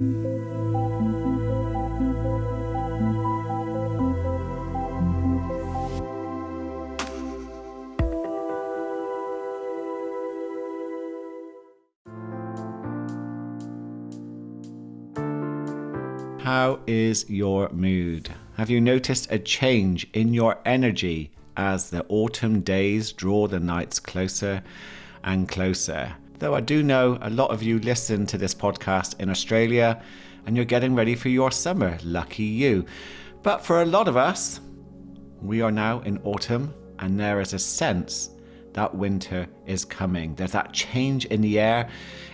How is your mood? Have you noticed a change in your energy as the autumn days draw the nights closer and closer? Though I do know a lot of you listen to this podcast in Australia and you're getting ready for your summer. Lucky you. But for a lot of us, we are now in autumn and there is a sense that winter is coming. There's that change in the air.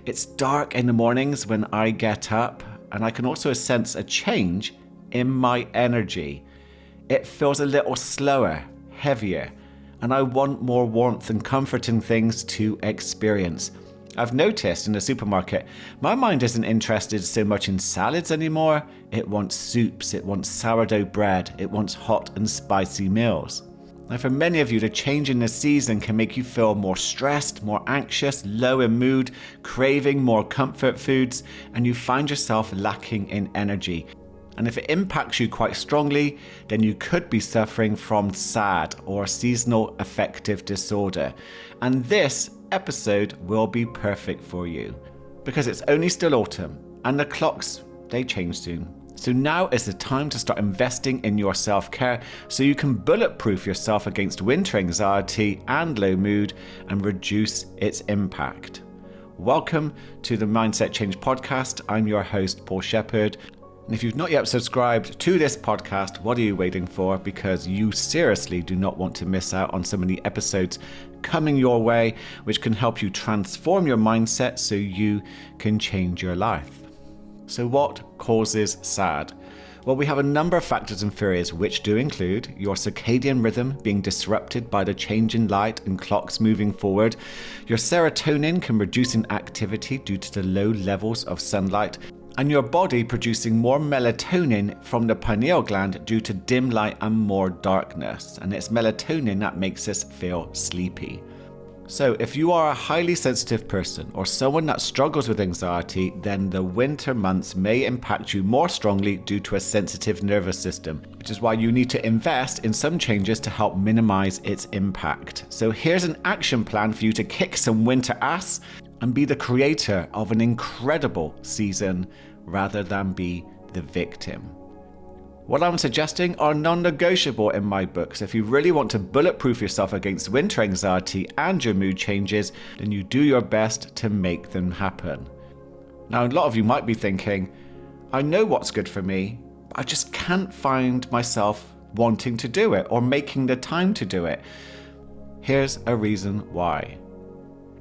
It's dark in the mornings when I get up. And I can also sense a change in my energy. It feels a little slower, heavier, and I want more warmth and comforting things to experience. I've noticed in the supermarket, my mind isn't interested so much in salads anymore. It wants soups, it wants sourdough bread, it wants hot and spicy meals. Now, for many of you, the change in the season can make you feel more stressed, more anxious, low in mood, craving more comfort foods, and you find yourself lacking in energy. And if it impacts you quite strongly, then you could be suffering from SAD, or Seasonal Affective Disorder. And this episode will be perfect for you, because it's only still autumn, and the clocks, they change soon. So now is the time to start investing in your self-care so you can bulletproof yourself against winter anxiety and low mood and reduce its impact. Welcome to the Mindset Change Podcast. I'm your host, Paul Sheppard. And if you've not yet subscribed to this podcast, what are you waiting for? Because you seriously do not want to miss out on so many episodes coming your way, which can help you transform your mindset so you can change your life. So what causes SAD? Well, we have a number of factors and theories which do include your circadian rhythm being disrupted by the change in light and clocks moving forward. Your serotonin can reduce in activity due to the low levels of sunlight, and your body producing more melatonin from the pineal gland due to dim light and more darkness. And it's melatonin that makes us feel sleepy. So if you are a highly sensitive person or someone that struggles with anxiety, then the winter months may impact you more strongly due to a sensitive nervous system, which is why you need to invest in some changes to help minimize its impact. So here's an action plan for you to kick some winter ass and be the creator of an incredible season rather than be the victim. What I'm suggesting are non-negotiable in my books. If you really want to bulletproof yourself against winter anxiety and your mood changes, then you do your best to make them happen. Now, a lot of you might be thinking, I know what's good for me, but I just can't find myself wanting to do it or making the time to do it. Here's a reason why.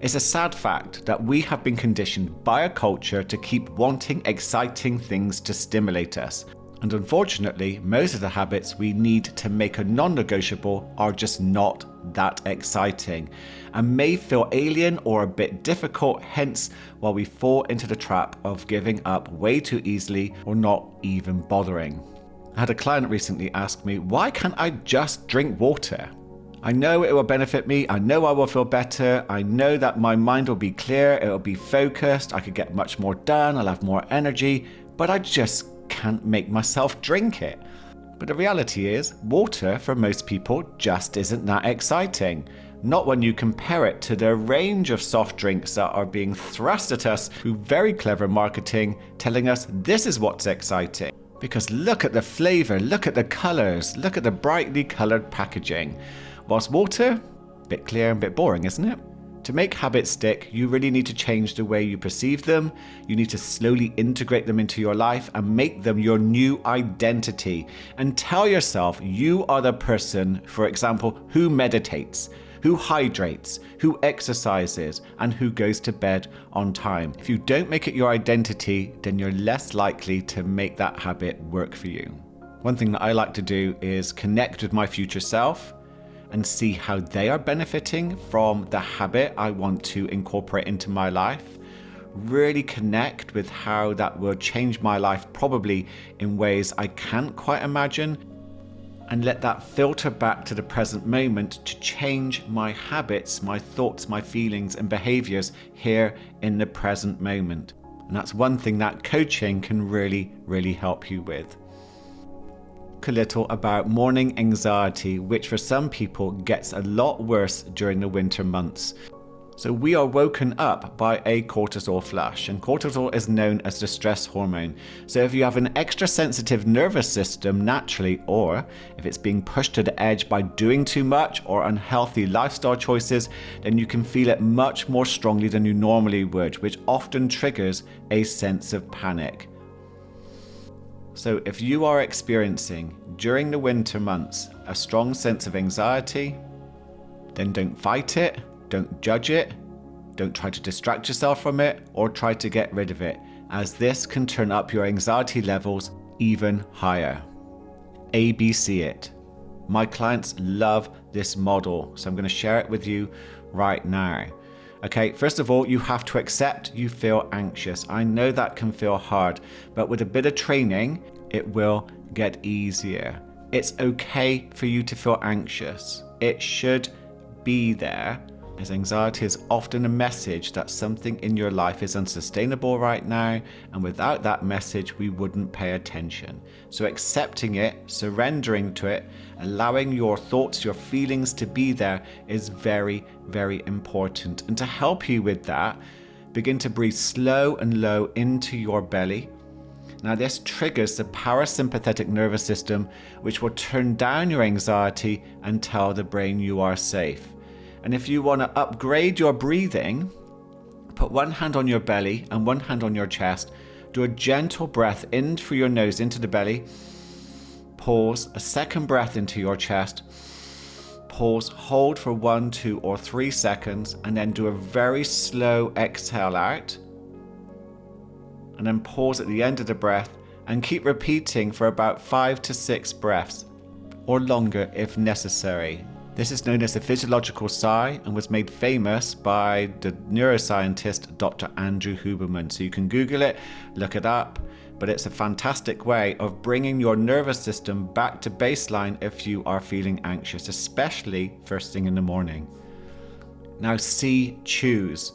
It's a sad fact that we have been conditioned by a culture to keep wanting exciting things to stimulate us. And unfortunately, most of the habits we need to make a non-negotiable are just not that exciting and may feel alien or a bit difficult, hence why we fall into the trap of giving up way too easily or not even bothering. I had a client recently ask me, why can't I just drink water? I know it will benefit me, I know I will feel better, I know that my mind will be clear, it will be focused, I could get much more done, I'll have more energy, but I just can't make myself drink it. But the reality is, water for most people just isn't that exciting. Not when you compare it to the range of soft drinks that are being thrust at us through very clever marketing, telling us this is what's exciting. Because look at the flavor, look at the colors, look at the brightly colored packaging. Whilst water, a bit clear and a bit boring, isn't it? To make habits stick, you really need to change the way you perceive them. You need to slowly integrate them into your life and make them your new identity. And tell yourself you are the person, for example, who meditates, who hydrates, who exercises, and who goes to bed on time. If you don't make it your identity, then you're less likely to make that habit work for you. One thing that I like to do is connect with my future self and see how they are benefiting from the habit I want to incorporate into my life. Really connect with how that will change my life, probably in ways I can't quite imagine, and let that filter back to the present moment to change my habits, my thoughts, my feelings and behaviors here in the present moment. And that's one thing that coaching can really help you with. A little about morning anxiety, which for some people gets a lot worse during the winter months. So we are woken up by a cortisol flush, and cortisol is known as the stress hormone. So if you have an extra sensitive nervous system naturally, or if it's being pushed to the edge by doing too much or unhealthy lifestyle choices, then you can feel it much more strongly than you normally would, which often triggers a sense of panic. So if you are experiencing during the winter months a strong sense of anxiety, then don't fight it. Don't judge it, don't try to distract yourself from it, or try to get rid of it, as this can turn up your anxiety levels even higher. ABC it. My clients love this model, so I'm going to share it with you right now. Okay, first of all, you have to accept you feel anxious. I know that can feel hard, but with a bit of training, it will get easier. It's okay for you to feel anxious. It should be there, as anxiety is often a message that something in your life is unsustainable right now, and without that message we wouldn't pay attention. So accepting it, surrendering to it, allowing your thoughts, your feelings to be there is very important. And to help you with that, begin to breathe slow and low into your belly. Now this triggers the parasympathetic nervous system, which will turn down your anxiety and tell the brain you are safe. And if you want to upgrade your breathing, put one hand on your belly and one hand on your chest. Do a gentle breath in through your nose into the belly. Pause, a second breath into your chest. Pause, hold for 1, 2, or 3 seconds, and then do a very slow exhale out. And then pause at the end of the breath and keep repeating for about 5 to 6 breaths, or longer if necessary. This is known as the physiological sigh and was made famous by the neuroscientist Dr. Andrew Huberman. So you can Google it, look it up, but it's a fantastic way of bringing your nervous system back to baseline if you are feeling anxious, especially first thing in the morning. Now C, choose.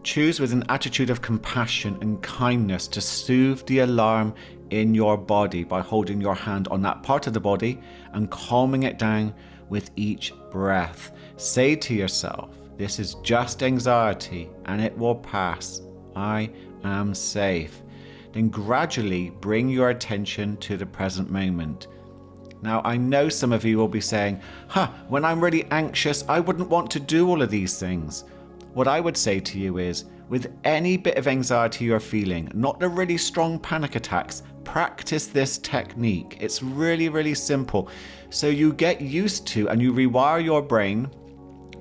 Choose with an attitude of compassion and kindness to soothe the alarm in your body by holding your hand on that part of the body and calming it down with each breath. Say to yourself, this is just anxiety and it will pass. I am safe. Then gradually bring your attention to the present moment. Now, I know some of you will be saying, when I'm really anxious, I wouldn't want to do all of these things. What I would say to you is, with any bit of anxiety you're feeling, not the really strong panic attacks, practice this technique. It's really simple. So you get used to and you rewire your brain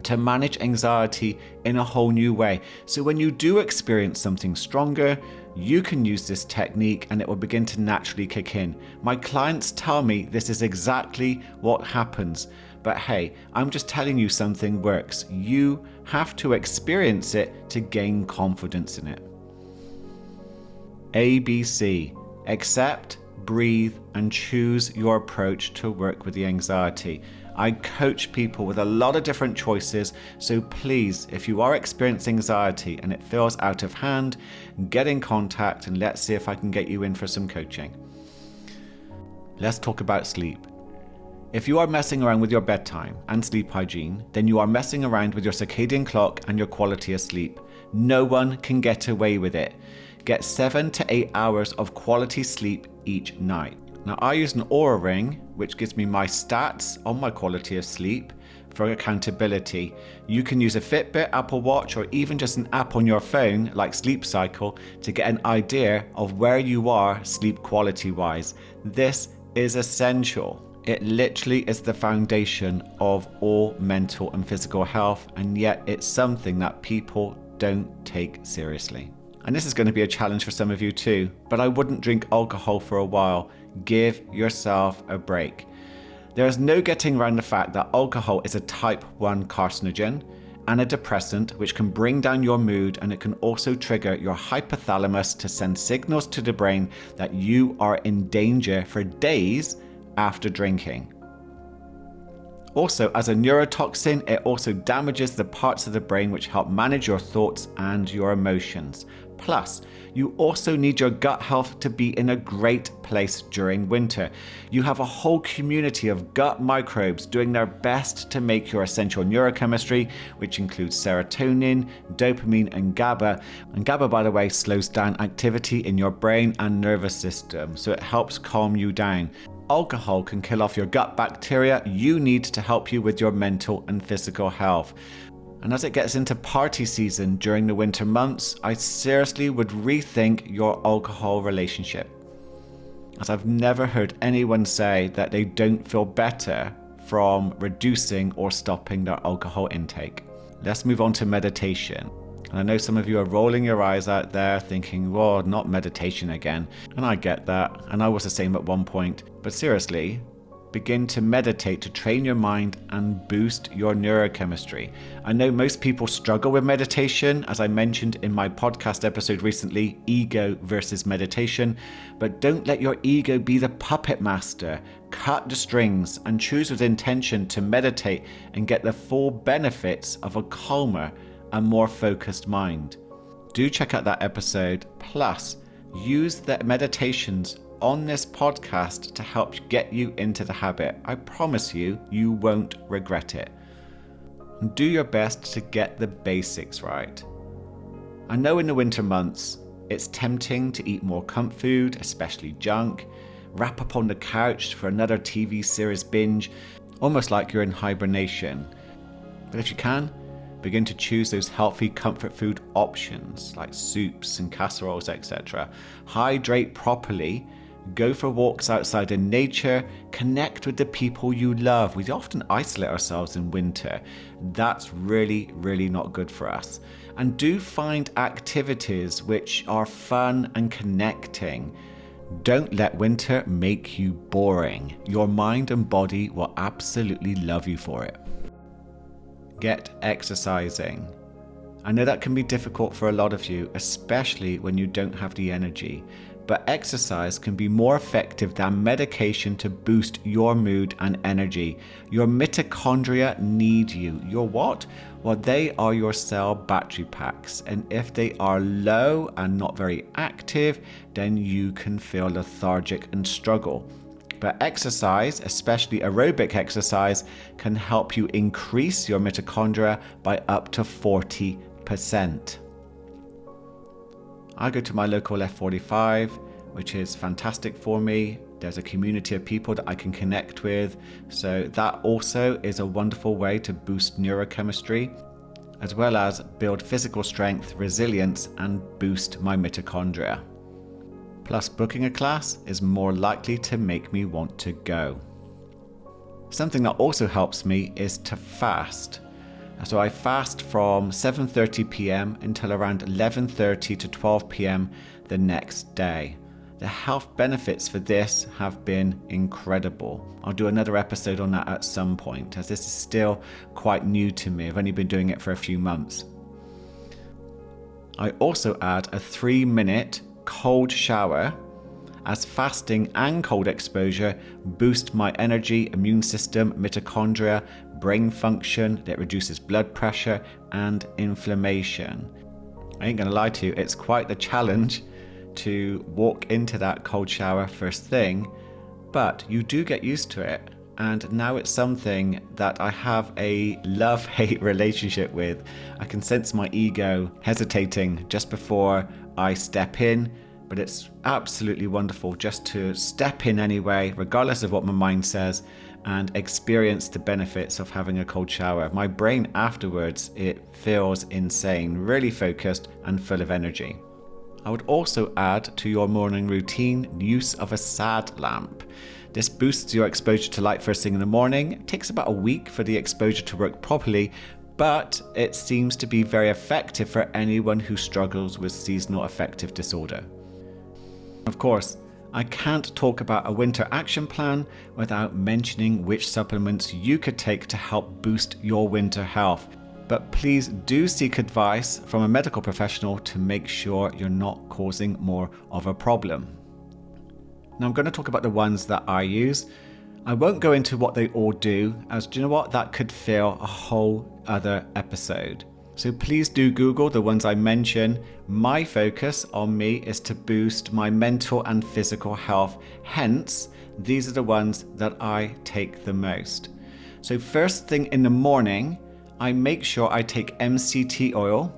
to manage anxiety in a whole new way. So when you do experience something stronger, you can use this technique and it will begin to naturally kick in. My clients tell me this is exactly what happens. But hey, I'm just telling you something works. You have to experience it to gain confidence in it. ABC. Accept, breathe, and choose your approach to work with the anxiety. I coach people with a lot of different choices, so please, if you are experiencing anxiety and it feels out of hand, get in contact and let's see if I can get you in for some coaching. Let's talk about sleep. If you are messing around with your bedtime and sleep hygiene, then you are messing around with your circadian clock and your quality of sleep. No one can get away with it. Get 7 to 8 hours of quality sleep each night. Now, I use an Oura Ring, which gives me my stats on my quality of sleep for accountability. You can use a Fitbit, Apple Watch, or even just an app on your phone like Sleep Cycle to get an idea of where you are sleep quality wise. This is essential. It literally is the foundation of all mental and physical health, and yet it's something that people don't take seriously. And this is going to be a challenge for some of you too, but I wouldn't drink alcohol for a while. Give yourself a break. There is no getting around the fact that alcohol is a type 1 carcinogen and a depressant, which can bring down your mood, and it can also trigger your hypothalamus to send signals to the brain that you are in danger for days after drinking. Also, as a neurotoxin, it also damages the parts of the brain which help manage your thoughts and your emotions. Plus, you also need your gut health to be in a great place during winter. You have a whole community of gut microbes doing their best to make your essential neurochemistry, which includes serotonin, dopamine, and GABA. And GABA, by the way, slows down activity in your brain and nervous system, so it helps calm you down. Alcohol can kill off your gut bacteria you need to help you with your mental and physical health. And as it gets into party season during the winter months, I seriously would rethink your alcohol relationship, as I've never heard anyone say that they don't feel better from reducing or stopping their alcohol intake. Let's move on to meditation. And I know some of you are rolling your eyes out there thinking, well, not meditation again. And I get that, and I was the same at one point. But seriously, begin to meditate to train your mind and boost your neurochemistry. I know most people struggle with meditation, as I mentioned in my podcast episode recently, Ego versus Meditation. But don't let your ego be the puppet master. Cut the strings and choose with intention to meditate and get the full benefits of a calmer and more focused mind. Do check out that episode. Plus, use the meditations on this podcast to help get you into the habit. I promise you, you won't regret it. And do your best to get the basics right. I know in the winter months, it's tempting to eat more comfort food, especially junk, wrap up on the couch for another TV series binge, almost like you're in hibernation. But if you can, begin to choose those healthy comfort food options like soups and casseroles, etc. Hydrate properly, go for walks outside in nature, connect with the people you love. We often isolate ourselves in winter. That's really, really not good for us. And do find activities which are fun and connecting. Don't let winter make you boring. Your mind and body will absolutely love you for it. Get exercising. I know that can be difficult for a lot of you, especially when you don't have the energy, but exercise can be more effective than medication to boost your mood and energy. Your mitochondria need you. Your what? Well, they are your cell battery packs, and if they are low and not very active, then you can feel lethargic and struggle. But exercise, especially aerobic exercise, can help you increase your mitochondria by up to 40%. I go to my local F45, which is fantastic for me. There's a community of people that I can connect with. So that also is a wonderful way to boost neurochemistry, as well as build physical strength, resilience, and boost my mitochondria. Plus, booking a class is more likely to make me want to go. Something that also helps me is to fast. So I fast from 7:30 p.m. until around 11:30 to 12 p.m. the next day. The health benefits for this have been incredible. I'll do another episode on that at some point, as this is still quite new to me. I've only been doing it for a few months. I also add a 3-minute cold shower, as fasting and cold exposure boost my energy, immune system, mitochondria, brain function, that reduces blood pressure and inflammation. I ain't gonna lie to you, it's quite the challenge to walk into that cold shower first thing, but you do get used to it. And now it's something that I have a love-hate relationship with. I can sense my ego hesitating just before I step in, but it's absolutely wonderful just to step in anyway, regardless of what my mind says, and experience the benefits of having a cold shower. My brain afterwards, it feels insane, really focused and full of energy. I would also add to your morning routine use of a SAD lamp. This boosts your exposure to light first thing in the morning. It takes about a week for the exposure to work properly, but it seems to be very effective for anyone who struggles with seasonal affective disorder. Of course, I can't talk about a winter action plan without mentioning which supplements you could take to help boost your winter health. But please do seek advice from a medical professional to make sure you're not causing more of a problem. Now I'm going to talk about the ones that I use. I won't go into what they all do, as do you know what? That could fill a whole other episode. So please do Google the ones I mention. My focus on me is to boost my mental and physical health. Hence, these are the ones that I take the most. So first thing in the morning, I make sure I take MCT oil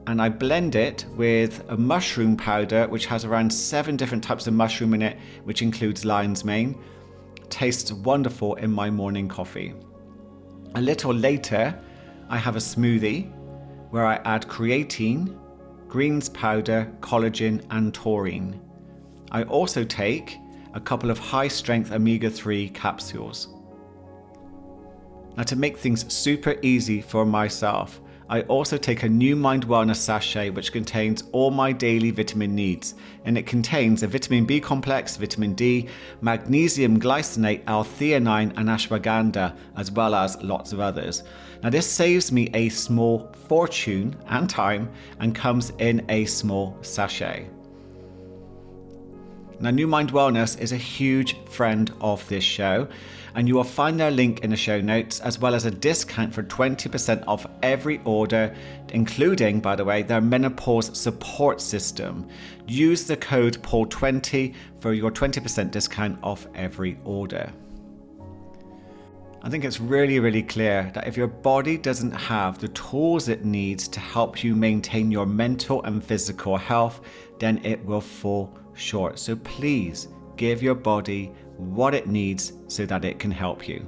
and I blend it with a mushroom powder, which has around 7 different types of mushroom in it, which includes lion's mane. Tastes wonderful in my morning coffee. A little later, I have a smoothie where I add creatine, greens powder, collagen, and taurine. I also take a couple of high-strength omega-3 capsules. Now, to make things super easy for myself, I also take a Numind Wellness sachet which contains all my daily vitamin needs, and it contains a vitamin B complex, vitamin D, magnesium glycinate, L-theanine and ashwagandha, as well as lots of others. Now this saves me a small fortune and time and comes in a small sachet. Now, Numind Wellness is a huge friend of this show, and you will find their link in the show notes, as well as a discount for 20% off every order, including, by the way, their menopause support system. Use the code PAUL20 for your 20% discount off every order. I think it's really, really clear that if your body doesn't have the tools it needs to help you maintain your mental and physical health, then it will fall short. So please give your body what it needs so that it can help you.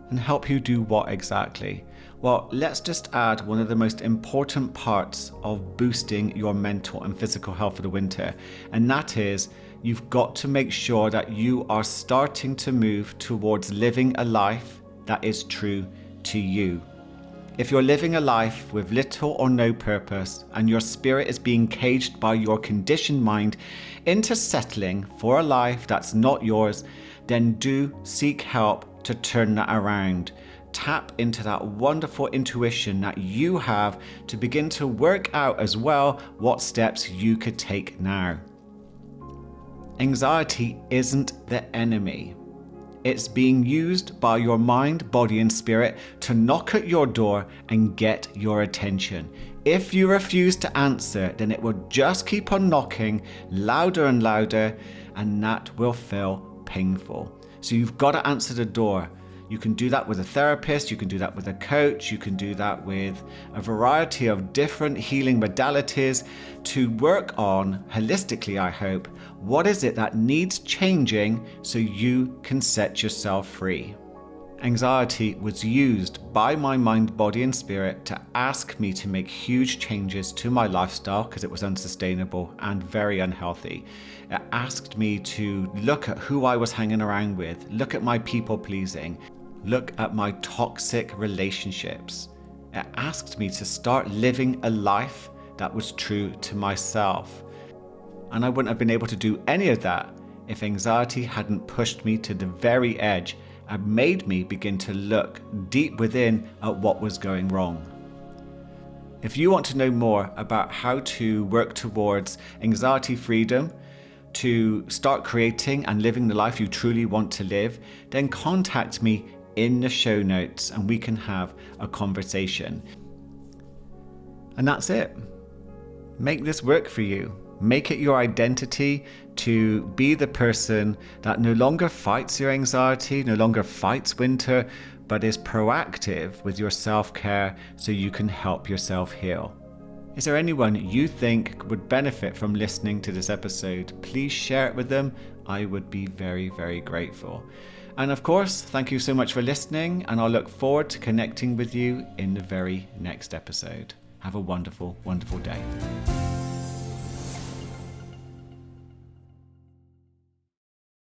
And help you do what exactly? Well, let's just add one of the most important parts of boosting your mental and physical health for the winter, and that is you've got to make sure that you are starting to move towards living a life that is true to you. If you're living a life with little or no purpose and your spirit is being caged by your conditioned mind into settling for a life that's not yours, then do seek help to turn that around. Tap into that wonderful intuition that you have to begin to work out as well what steps you could take now. Anxiety isn't the enemy. It's being used by your mind, body, and spirit to knock at your door and get your attention. If you refuse to answer, then it will just keep on knocking louder and louder, and that will feel painful. So you've got to answer the door. You can do that with a therapist, you can do that with a coach, you can do that with a variety of different healing modalities to work on, holistically I hope, what is it that needs changing so you can set yourself free. Anxiety was used by my mind, body, and spirit to ask me to make huge changes to my lifestyle because it was unsustainable and very unhealthy. It asked me to look at who I was hanging around with, look at my people pleasing, look at my toxic relationships. It asked me to start living a life that was true to myself. And I wouldn't have been able to do any of that if anxiety hadn't pushed me to the very edge and made me begin to look deep within at what was going wrong. If you want to know more about how to work towards anxiety freedom, to start creating and living the life you truly want to live, then contact me in the show notes and we can have a conversation. And that's it. Make this work for you. Make it your identity to be the person that no longer fights your anxiety, no longer fights winter, but is proactive with your self-care so you can help yourself heal. Is there anyone you think would benefit from listening to this episode? Please share it with them. I would be very, very grateful. And of course, thank you so much for listening, and I'll look forward to connecting with you in the very next episode. Have a wonderful, wonderful day.